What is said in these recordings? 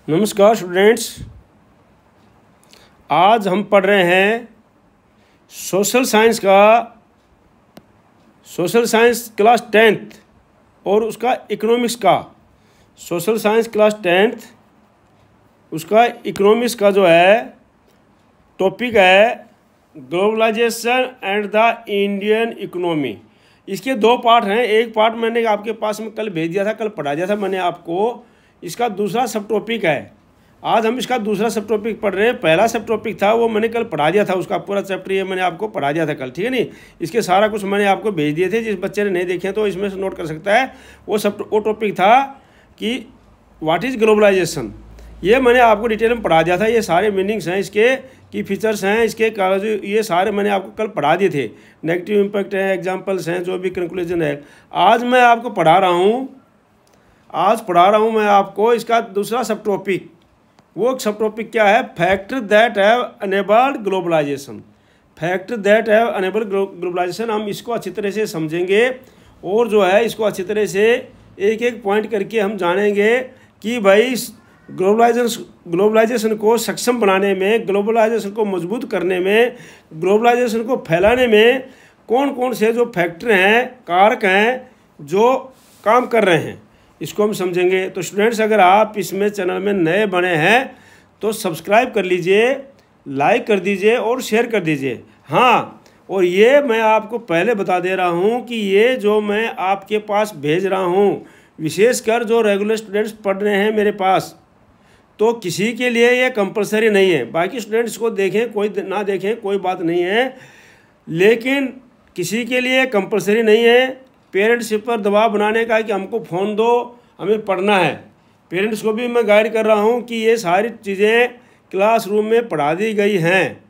नमस्कार स्टूडेंट्स, आज हम पढ़ रहे हैं सोशल साइंस क्लास 10th और उसका इकोनॉमिक्स का। सोशल साइंस क्लास 10th उसका इकोनॉमिक्स का जो है टॉपिक है globalization and the Indian economy. इसके दो पार्ट हैं। एक पार्ट मैंने आपके पास में कल भेज दिया था, कल पढ़ा दिया था मैंने आपको। इसका दूसरा सब टॉपिक है। आज हम इसका दूसरा सब टॉपिक पढ़ रहे हैं। पहला सब टॉपिक था वो मैंने कल पढ़ा दिया था, उसका पूरा चैप्टर ये मैंने आपको पढ़ा दिया था कल, ठीक है नहीं। इसके सारा कुछ मैंने आपको भेज दिए थे। जिस बच्चे ने नहीं देखे तो इसमें से नोट कर सकता है। वो टॉपिक था कि व्हाट इज़ ग्लोबलाइजेशन। ये मैंने आपको डिटेल में पढ़ा दिया था। ये सारे मीनिंग्स हैं इसके, की फीचर्स हैं इसके, ये सारे मैंने आपको कल पढ़ा दिए थे। नेगेटिव इम्पैक्ट है, एग्जाम्पल्स हैं, जो भी कंक्लूजन है। आज मैं आपको पढ़ा रहा हूँ मैं आपको इसका दूसरा सब टॉपिक। वो सब टॉपिक क्या है? Factor that have enabled globalization. Factor that have enabled globalization. हम इसको अच्छी तरह से समझेंगे और जो है इसको अच्छी तरह से एक एक पॉइंट करके हम जानेंगे कि भाई ग्लोबलाइजेशन को सक्षम बनाने में, ग्लोबलाइजेशन को मजबूत करने में, ग्लोबलाइजेशन को फैलाने में कौन कौन से जो फैक्टर हैं, कारक हैं जो काम कर रहे हैं, इसको हम समझेंगे। तो स्टूडेंट्स, अगर आप इसमें चैनल में नए बने हैं तो सब्सक्राइब कर लीजिए, लाइक कर दीजिए और शेयर कर दीजिए। हाँ, और ये मैं आपको पहले बता दे रहा हूँ कि ये जो मैं आपके पास भेज रहा हूँ, विशेषकर जो रेगुलर स्टूडेंट्स पढ़ रहे हैं मेरे पास, तो किसी के लिए ये कंपलसरी नहीं है। बाकी स्टूडेंट्स को देखें, कोई ना देखें, कोई बात नहीं है, लेकिन किसी के लिए कंपलसरी नहीं है। पेरेंट्स पर दबाव बनाने का कि हमको फ़ोन दो, हमें पढ़ना है। पेरेंट्स को भी मैं गाइड कर रहा हूँ कि ये सारी चीज़ें क्लासरूम में पढ़ा दी गई हैं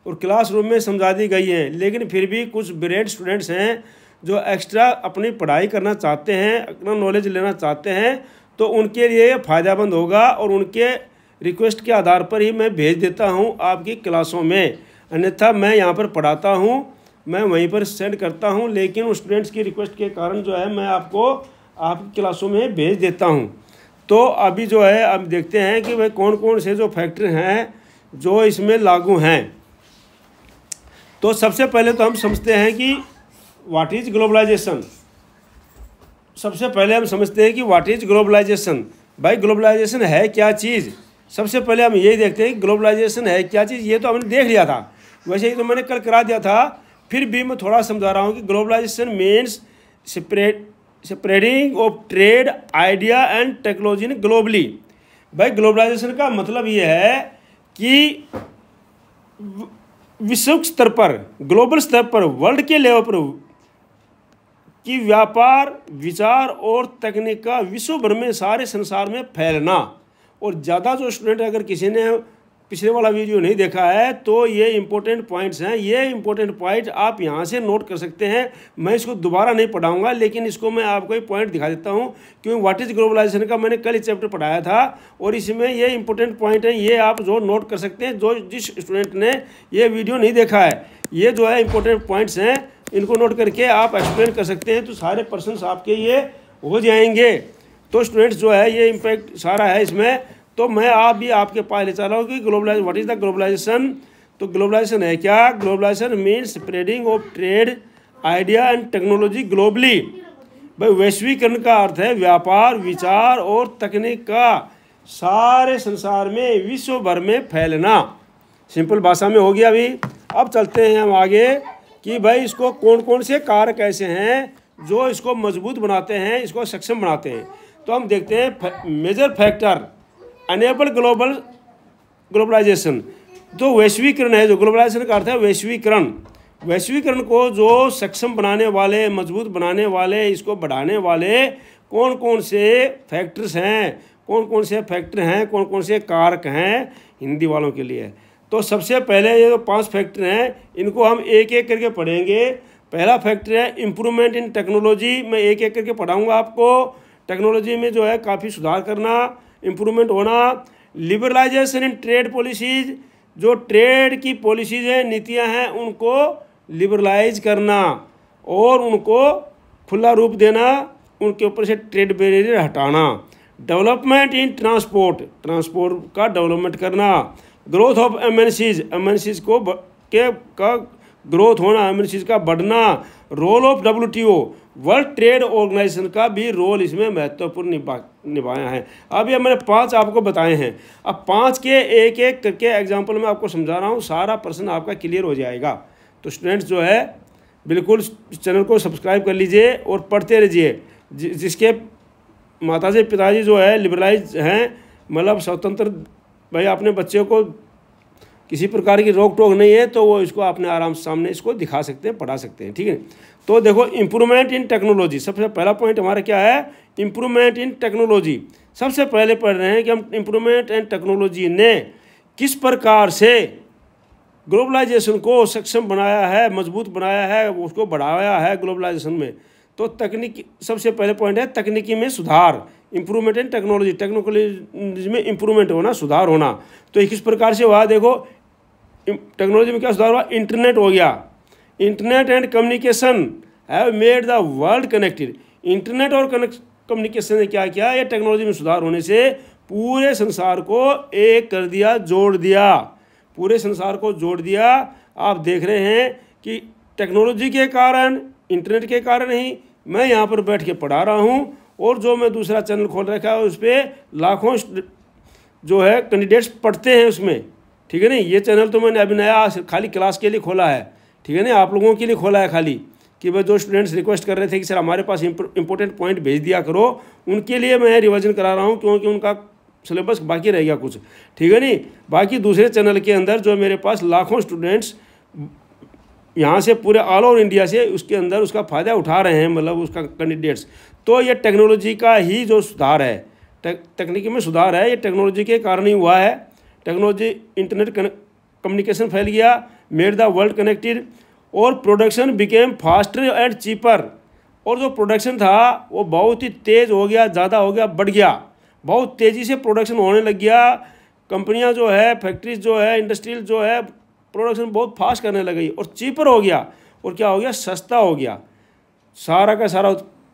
और क्लासरूम में समझा दी गई हैं, लेकिन फिर भी कुछ ब्रिलियंट स्टूडेंट्स हैं जो एक्स्ट्रा अपनी पढ़ाई करना चाहते हैं, अपना नॉलेज लेना चाहते हैं, तो उनके लिए फ़ायदेमंद होगा और उनके रिक्वेस्ट के आधार पर ही मैं भेज देता हूँ आपकी क्लासों में। अन्यथा मैं यहाँ पर पढ़ाता हूँ, मैं वहीं पर सेंड करता हूँ, लेकिन उस स्टूडेंट्स की रिक्वेस्ट के कारण जो है मैं आपको आपकी क्लासों में भेज देता हूँ। तो अभी जो है अब देखते हैं कि भाई कौन कौन से जो फैक्टर हैं जो इसमें लागू हैं। तो सबसे पहले तो हम समझते हैं कि व्हाट इज़ ग्लोबलाइजेशन। सबसे पहले हम समझते हैं कि व्हाट इज़ ग्लोबलाइजेशन। भाई ग्लोबलाइजेशन है क्या चीज़? सबसे पहले हम यही देखते हैं कि ग्लोबलाइजेशन है क्या चीज़। ये तो हमने देख लिया था, वैसे ही तो मैंने कल करा दिया था, फिर भी मैं थोड़ा समझा रहा हूँ कि globalization means spreading of trade, idea and technology globally. भाई ग्लोबलाइजेशन का मतलब ये है कि विश्व स्तर पर, ग्लोबल स्तर पर, वर्ल्ड के लेवल पर कि व्यापार, विचार और तकनीक का विश्व भर में, सारे संसार में फैलना। और ज़्यादा जो स्टूडेंट, अगर किसी ने पिछले वाला वीडियो नहीं देखा है तो ये इंपॉर्टेंट पॉइंट्स हैं। ये इंपॉर्टेंट पॉइंट आप यहाँ से नोट कर सकते हैं। मैं इसको दोबारा नहीं पढ़ाऊंगा, लेकिन इसको मैं आपको एक पॉइंट दिखा देता हूँ, क्योंकि व्हाट इज़ ग्लोबलाइजेशन का मैंने कल चैप्टर पढ़ाया था और इसमें ये इंपॉर्टेंट पॉइंट है, ये आप जो नोट कर सकते हैं। जिस स्टूडेंट ने ये वीडियो नहीं देखा है, ये जो है इंपॉर्टेंट पॉइंट्स हैं, इनको नोट करके आप एक्सप्लेन कर सकते हैं, तो सारे पर्सन्स आपके ये हो जाएंगे। तो स्टूडेंट्स जो है ये इम्पैक्ट सारा है इसमें। तो मैं आपके पास ले चल रहा हूँ कि globalization, what is the globalization. तो ग्लोबलाइजेशन है क्या? Globalization means spreading of trade, idea and technology globally. भाई वैश्वीकरण का अर्थ है व्यापार, विचार और तकनीक का सारे संसार में, विश्व भर में फैलना। सिंपल भाषा में हो गया। अभी अब चलते हैं हम आगे कि भाई इसको कौन कौन से कारक ऐसे हैं जो इसको मजबूत बनाते हैं, इसको सक्षम बनाते हैं। तो हम देखते हैं मेजर फैक्टर अनेबल ग्लोबलाइजेशन। जो वैश्वीकरण है, जो ग्लोबलाइजेशन का अर्थ है वैश्वीकरण, वैश्वीकरण को जो सक्षम बनाने वाले, मजबूत बनाने वाले, इसको बढ़ाने वाले कौन कौन से फैक्टर्स हैं, कौन कौन से फैक्टर हैं, कौन कौन से कारक हैं हिंदी वालों के लिए। तो सबसे पहले ये जो 5 फैक्टर हैं, इनको हम एक एक करके पढ़ेंगे। पहला फैक्टर है इम्प्रूवमेंट इन टेक्नोलॉजी। मैं एक एक करके पढ़ाऊँगा आपको। टेक्नोलॉजी में जो है काफ़ी सुधार करना, इम्प्रूवमेंट होना। लिबरलाइजेशन इन ट्रेड पॉलिसीज, जो ट्रेड की पॉलिसीज हैं, नीतियां हैं, उनको लिबरलाइज करना और उनको खुला रूप देना, उनके ऊपर से ट्रेड बैरियर हटाना। डेवलपमेंट इन ट्रांसपोर्ट, ट्रांसपोर्ट का डेवलपमेंट करना। ग्रोथ ऑफ एमएनसीज का ग्रोथ होना, एमएनसीज का बढ़ना। Role of WTO, world trade organization का भी रोल इसमें महत्वपूर्ण निभाया है। अब ये मैंने 5 आपको बताए हैं। अब 5 के एक एक करके एग्जाम्पल में आपको समझा रहा हूँ, सारा प्रश्न आपका क्लियर हो जाएगा। तो स्टूडेंट्स जो है बिल्कुल चैनल को सब्सक्राइब कर लीजिए और पढ़ते रहिए। जिसके माताजी पिताजी जो है लिबरलाइज हैं, मतलब स्वतंत्र, भाई अपने बच्चे को किसी प्रकार की रोक टोक नहीं है, तो वो इसको अपने आराम से सामने इसको दिखा सकते हैं, पढ़ा सकते हैं, ठीक है। तो देखो इम्प्रूवमेंट इन टेक्नोलॉजी, सबसे पहला पॉइंट हमारा क्या है, इम्प्रूवमेंट इन टेक्नोलॉजी। सबसे पहले पढ़ रहे हैं कि हम इम्प्रूवमेंट इन टेक्नोलॉजी ने किस प्रकार से ग्लोबलाइजेशन को सक्षम बनाया है, मजबूत बनाया है, उसको बढ़ाया है ग्लोबलाइजेशन में। तो तकनीकी सबसे पहले पॉइंट है तकनीकी में सुधार, इम्प्रूवमेंट इन टेक्नोलॉजी, टेक्नोलॉजी में इम्प्रूवमेंट होना, सुधार होना। तो किस प्रकार से हुआ, देखो टेक्नोलॉजी में क्या सुधार हुआ, इंटरनेट हो गया। Internet and communication have made the world connected. Internet और कम्युनिकेशन ने क्या किया, ये टेक्नोलॉजी में सुधार होने से पूरे संसार को एक कर दिया, जोड़ दिया, पूरे संसार को जोड़ दिया। आप देख रहे हैं कि टेक्नोलॉजी के कारण, इंटरनेट के कारण ही मैं यहाँ पर बैठ के पढ़ा रहा हूँ, और जो मैं दूसरा चैनल खोल रखा है उस पर लाखों जो है कैंडिडेट्स पढ़ते हैं उसमें, ठीक है नहीं। ये चैनल तो मैंने अभी नया खाली क्लास के लिए खोला है, ठीक है ना, आप लोगों के लिए खोला है खाली, कि भाई जो स्टूडेंट्स रिक्वेस्ट कर रहे थे कि सर हमारे पास इंपॉर्टेंट पॉइंट भेज दिया करो, उनके लिए मैं रिवीजन करा रहा हूँ, क्योंकि उनका सिलेबस बाकी रह गया कुछ, ठीक है नहीं। बाकी दूसरे चैनल के अंदर जो मेरे पास लाखों स्टूडेंट्स यहाँ से पूरे ऑल ओवर इंडिया से उसके अंदर उसका फ़ायदा उठा रहे हैं, मतलब उसका कैंडिडेट्स। तो ये टेक्नोलॉजी का ही जो सुधार है, तकनीकी में सुधार है, ये टेक्नोलॉजी के कारण ही हुआ है। टेक्नोलॉजी, इंटरनेट कम्युनिकेशन फैल गया, मेड द वर्ल्ड कनेक्टेड, और production became faster and cheaper. और जो प्रोडक्शन था वो बहुत ही तेज़ हो गया, ज़्यादा हो गया, बढ़ गया, बहुत तेज़ी से प्रोडक्शन होने लग गया। कंपनियां जो है, फैक्ट्रीज जो है, इंडस्ट्रियल जो है, प्रोडक्शन बहुत फास्ट करने लग गई, और चीपर हो गया, और क्या हो गया, सस्ता हो गया। सारा का सारा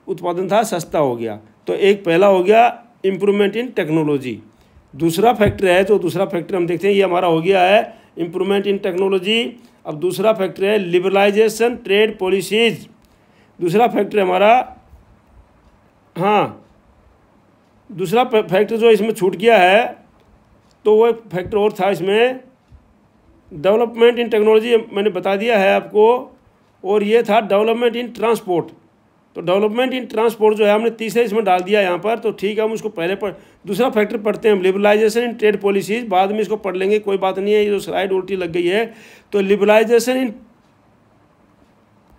उत्पादन था सस्ता हो गया। तो एक पहला हो गया इम्प्रूवमेंट इन टेक्नोलॉजी। दूसरा फैक्टर है, तो दूसरा फैक्टर हम देखते हैं, ये हमारा हो गया है इम्प्रूवमेंट इन टेक्नोलॉजी। अब दूसरा फैक्टर है लिबरलाइजेशन ट्रेड पॉलिसीज। दूसरा फैक्टर हमारा, हाँ, दूसरा फैक्टर जो इसमें छूट गया है, तो वो फैक्टर और था इसमें, डेवलपमेंट इन टेक्नोलॉजी मैंने बता दिया है आपको, और ये था डेवलपमेंट इन ट्रांसपोर्ट। तो डेवलपमेंट इन ट्रांसपोर्ट जो है हमने तीसरे इसमें डाल दिया यहाँ पर, तो ठीक है, हम उसको पहले दूसरा फैक्टर पढ़ते हैं, लिबरलाइजेशन इन ट्रेड पॉलिसीज, बाद में इसको पढ़ लेंगे, कोई बात नहीं है, ये जो स्लाइड उल्टी लग गई है। तो लिबरलाइजेशन इन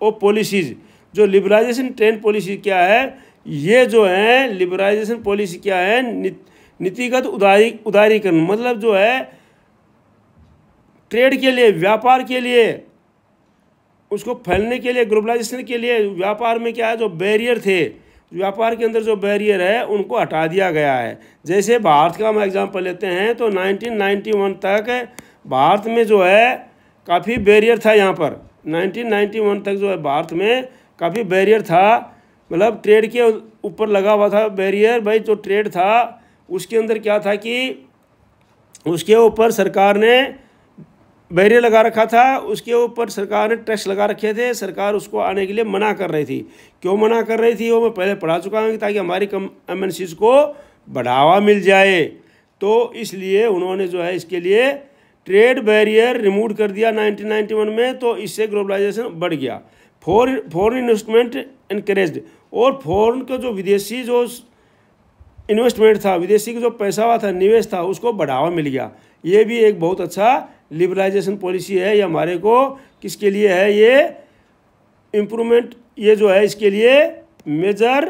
पॉलिसीज, जो लिबरलाइजेशन ट्रेड पॉलिसी क्या है, ये जो है लिबरलाइजेशन पॉलिसी क्या है, नीतिगत उदारीकरण, मतलब जो है ट्रेड के लिए, व्यापार के लिए, उसको फैलने के लिए, ग्लोबलाइजेशन के लिए, व्यापार में क्या है, जो बैरियर थे, व्यापार के अंदर जो बैरियर है उनको हटा दिया गया है। जैसे भारत का हम एग्जांपल लेते हैं, तो 1991 तक भारत में जो है काफ़ी बैरियर था। यहाँ पर 1991 तक जो है भारत में काफ़ी बैरियर था, मतलब ट्रेड के ऊपर लगा हुआ था बैरियर। भाई जो ट्रेड था उसके अंदर क्या था कि उसके ऊपर सरकार ने बैरियर लगा रखा था, उसके ऊपर सरकार ने टैक्स लगा रखे थे, सरकार उसको आने के लिए मना कर रही थी। क्यों मना कर रही थी वो मैं पहले पढ़ा चुका हूँ, ताकि हमारी एमएनसीज को बढ़ावा मिल जाए। तो इसलिए उन्होंने जो है इसके लिए ट्रेड बैरियर रिमूव कर दिया 1991 में, तो इससे ग्लोबलाइजेशन बढ़ गया। फॉरेन इन्वेस्टमेंट एनकरेज्ड, और फॉरेन का जो विदेशी जो इन्वेस्टमेंट था, विदेशी का जो पैसा हुआ था, निवेश था, उसको बढ़ावा मिल गया। ये भी एक बहुत अच्छा लिबरलाइजेशन पॉलिसी है। ये हमारे को किसके लिए है, ये इम्प्रूवमेंट, ये जो है इसके लिए मेजर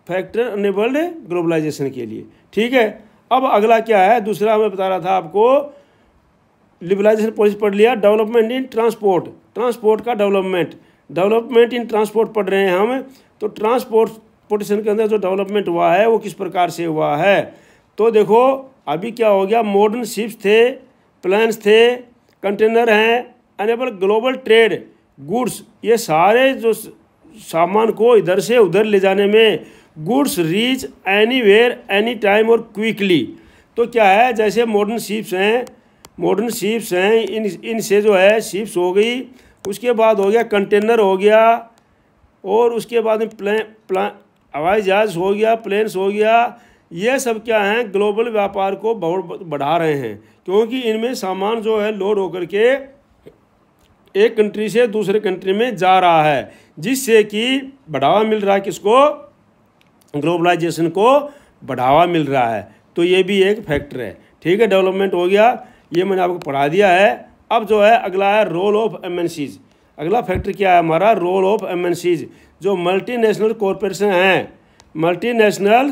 फैक्टर अनेबल्ड ग्लोबलाइजेशन के लिए, ठीक है। अब अगला क्या है, दूसरा मैं बता रहा था आपको, लिबरलाइजेशन पॉलिसी पढ़ लिया। डेवलपमेंट इन ट्रांसपोर्ट, ट्रांसपोर्ट का डेवलपमेंट इन ट्रांसपोर्ट पढ़ रहे हैं हम। तो ट्रांसपोर्टेशन के अंदर जो डेवलपमेंट हुआ है वो किस प्रकार से हुआ है, तो देखो अभी क्या हो गया, मॉडर्न शिप्स थे, प्लेन्स थे, कंटेनर हैं, अनेबल ग्लोबल ट्रेड गुड्स, ये सारे जो सामान को इधर से उधर ले जाने में, goods reach anywhere any time और क्विकली। तो क्या है, जैसे मॉडर्न शिप्स हैं, इनसे जो है शिप्स हो गई, उसके बाद हो गया कंटेनर हो गया, और उसके बाद में हवाई जहाज हो गया, प्लेन्स हो गया। ये सब क्या हैं, ग्लोबल व्यापार को बहुत बढ़ा रहे हैं, क्योंकि इनमें सामान जो है लोड होकर के एक कंट्री से दूसरे कंट्री में जा रहा है, जिससे कि बढ़ावा मिल रहा है, किसको, ग्लोबलाइजेशन को बढ़ावा मिल रहा है। तो ये भी एक फैक्टर है। ठीक है, डेवलपमेंट हो गया, ये मैंने आपको पढ़ा दिया है। अब जो है अगला है रोल ऑफ एमएनसीज। अगला फैक्टर क्या है हमारा, रोल ऑफ एमएनसीज। जो मल्टीनेशनल कॉरपोरेशन हैं, मल्टीनेशनल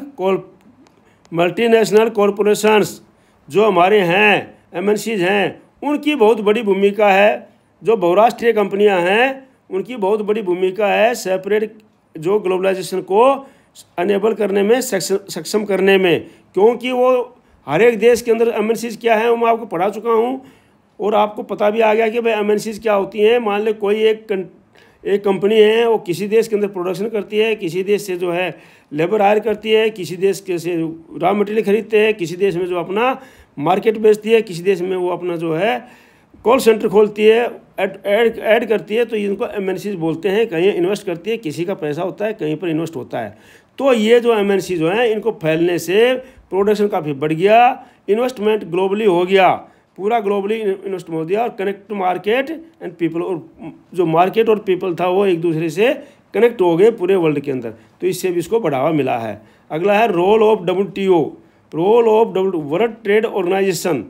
कॉरपोरेशंस जो हमारे हैं, एमएनसीज हैं, उनकी बहुत बड़ी भूमिका है। जो बहुराष्ट्रीय कंपनियां हैं, उनकी बहुत बड़ी भूमिका है सेपरेट जो ग्लोबलाइजेशन को अनेबल करने में, सक्षम करने में, क्योंकि वो हर एक देश के अंदर एमएनसीज क्या है वो मैं आपको पढ़ा चुका हूँ, और आपको पता भी आ गया कि भाई एमएनसीज क्या होती हैं। मान ले कोई एक कंपनी है, वो किसी देश के अंदर प्रोडक्शन करती है, किसी देश से जो है लेबर हायर करती है, किसी देश के से रॉ मटेरियल खरीदते हैं, किसी देश में जो अपना मार्केट बेचती है, किसी देश में वो अपना जो है कॉल सेंटर खोलती है, ऐड करती है। तो इनको एमएनसीज बोलते हैं। कहीं इन्वेस्ट करती है, किसी का पैसा होता है, कहीं पर इन्वेस्ट होता है। तो ये जो एमएनसी जो हैं, इनको फैलने से प्रोडक्शन काफ़ी बढ़ गया, इन्वेस्टमेंट ग्लोबली हो गया, पूरा ग्लोबली इन्वेस्ट हो गया, और कनेक्ट मार्केट एंड पीपल, और जो मार्केट और पीपल था वो एक दूसरे से कनेक्ट हो गए पूरे वर्ल्ड के अंदर। तो इससे भी इसको बढ़ावा मिला है। अगला है role of WTO, role of world trade organization.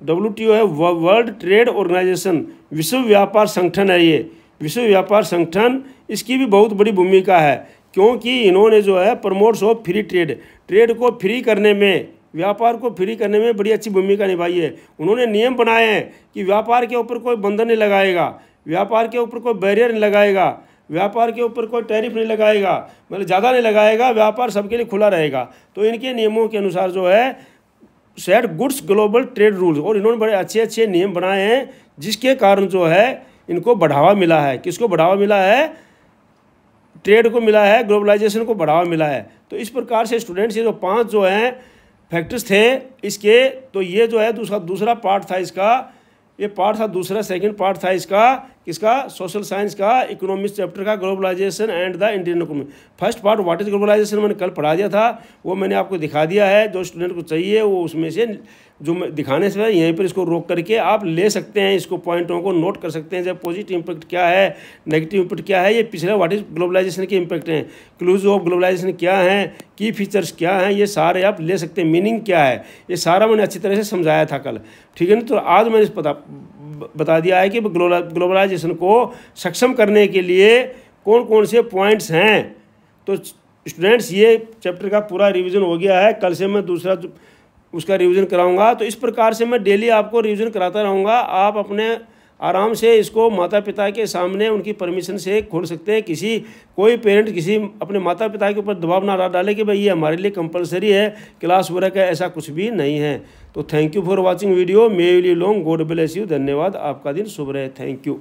WTO है वर्ल्ड ट्रेड ऑर्गेनाइजेशन, विश्व व्यापार संगठन है। ये विश्व व्यापार संगठन, इसकी भी बहुत बड़ी भूमिका है, क्योंकि इन्होंने जो है प्रमोट्स ऑफ फ्री ट्रेड को फ्री करने में, व्यापार को फ्री करने में बड़ी अच्छी भूमिका निभाई है। उन्होंने नियम बनाए हैं कि व्यापार के ऊपर कोई बंधन नहीं लगाएगा, व्यापार के ऊपर कोई बैरियर नहीं लगाएगा, व्यापार के ऊपर कोई टैरिफ नहीं लगाएगा, मतलब ज़्यादा नहीं लगाएगा, व्यापार सबके लिए खुला रहेगा। तो इनके नियमों के अनुसार जो है set goods global trade rules, और इन्होंने बड़े अच्छे अच्छे नियम बनाए हैं, जिसके कारण जो है इनको बढ़ावा मिला है। किसको बढ़ावा मिला है, ट्रेड को मिला है, ग्लोबलाइजेशन को बढ़ावा मिला है। तो इस प्रकार से स्टूडेंट्स, ये जो 5 जो हैं फैक्टर्स थे इसके, तो ये जो है दूसरा पार्ट था इसका, ये पार्ट था दूसरा, सेकंड पार्ट था इसका, किसका, सोशल साइंस का, इकोनॉमिक्स चैप्टर का, globalization and the Indian economy. First part what is globalization मैंने कल पढ़ा दिया था, वो मैंने आपको दिखा दिया है। जो स्टूडेंट को चाहिए वो उसमें से जो दिखाने से यहीं पर इसको रोक करके आप ले सकते हैं, इसको पॉइंटों को नोट कर सकते हैं। जब पॉजिटिव इम्पैक्ट क्या है, नेगेटिव इम्पैक्ट क्या है, ये पिछले व्हाट इज ग्लोबलाइजेशन के इम्पैक्ट हैं, क्लूज ऑफ ग्लोबलाइजेशन क्या है, की फीचर्स क्या हैं, ये सारे आप ले सकते हैं। मीनिंग क्या है, ये सारा मैंने अच्छी तरह से समझाया था कल। ठीक है ना। तो आज मैंने बता दिया है कि ग्लोबलाइजेशन को सक्षम करने के लिए कौन कौन से पॉइंट्स हैं। तो स्टूडेंट्स, ये चैप्टर का पूरा रिवीजन हो गया है। कल से मैं दूसरा उसका रिवीजन कराऊंगा। तो इस प्रकार से मैं डेली आपको रिवीजन कराता रहूँगा। आप अपने आराम से इसको माता पिता के सामने उनकी परमिशन से खोल सकते हैं। कोई पेरेंट किसी अपने माता पिता के ऊपर दबाव ना डाले कि भाई ये हमारे लिए कंपलसरी है, क्लास वर्क है, ऐसा कुछ भी नहीं है। तो thank you for watching video, may you live long, God bless you. धन्यवाद, आपका दिन शुभ रहे। Thank you.